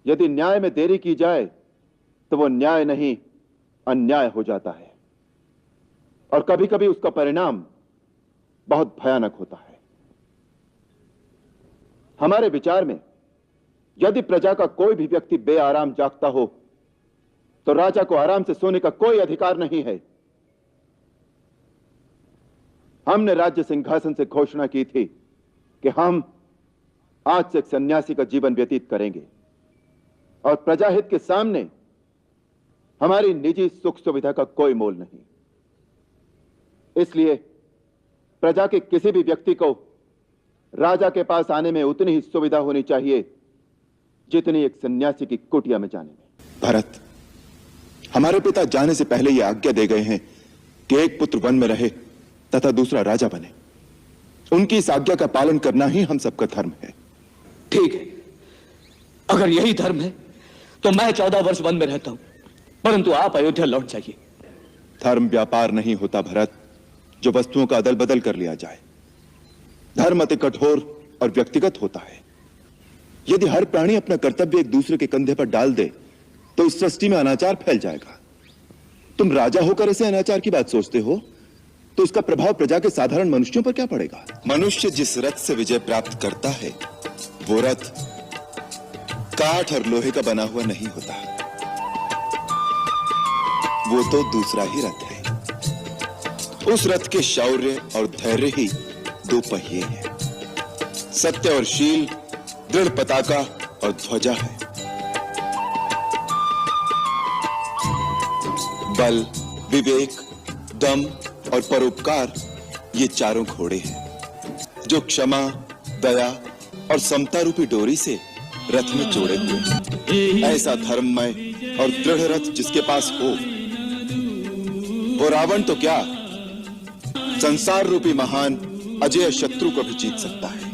यदि न्याय में देरी की जाए तो वो न्याय नहीं, अन्याय हो जाता है, और कभी कभी उसका परिणाम बहुत भयानक होता है। हमारे विचार में यदि प्रजा का कोई भी व्यक्ति बेआराम जागता हो तो राजा को आराम से सोने का कोई अधिकार नहीं है। हमने राज्य सिंहासन से घोषणा की थी कि हम आज से एक सन्यासी का जीवन व्यतीत करेंगे, और प्रजाहित के सामने हमारी निजी सुख सुविधा का कोई मोल नहीं। इसलिए प्रजा के किसी भी व्यक्ति को राजा के पास आने में उतनी ही सुविधा होनी चाहिए जितनी एक सन्यासी की कुटिया में जाने में। भरत, हमारे पिता जाने से पहले यह आज्ञा दे गए हैं कि एक पुत्र वन में रहे तथा दूसरा राजा बने। उनकी इस आज्ञा का पालन करना ही हम सबका धर्म है। ठीक है, अगर यही धर्म है तो मैं 14 वर्ष वन में रहता हूं, परंतु आप अयोध्या लौट जाइए। धर्म व्यापार नहीं होता भरत, जो वस्तुओं का अदल बदल कर लिया जाए। धर्म अति कठोर और व्यक्तिगत होता है। यदि हर प्राणी अपना कर्तव्य एक दूसरे के कंधे पर डाल दे तो इस सृष्टि में अनाचार फैल जाएगा। तुम राजा होकर ऐसे अनाचार की बात सोचते हो तो उसका प्रभाव प्रजा के साधारण मनुष्यों पर क्या पड़ेगा? मनुष्य जिस रथ से विजय प्राप्त करता है वो रथ काठ और लोहे का बना हुआ नहीं होता, वो तो दूसरा ही रथ है। उस रथ के शौर्य और धैर्य ही दो पहिए हैं। सत्य और शील दृढ़ पताका और ध्वजा है। बल, विवेक, दम और परोपकार ये चारों घोड़े हैं जो क्षमा, दया और समता रूपी डोरी से रथ में जोड़े हुए हैं। ऐसा धर्ममय और दृढ़ रथ जिसके पास हो, वो रावण तो क्या, संसार रूपी महान अजय शत्रु को भी जीत सकता है।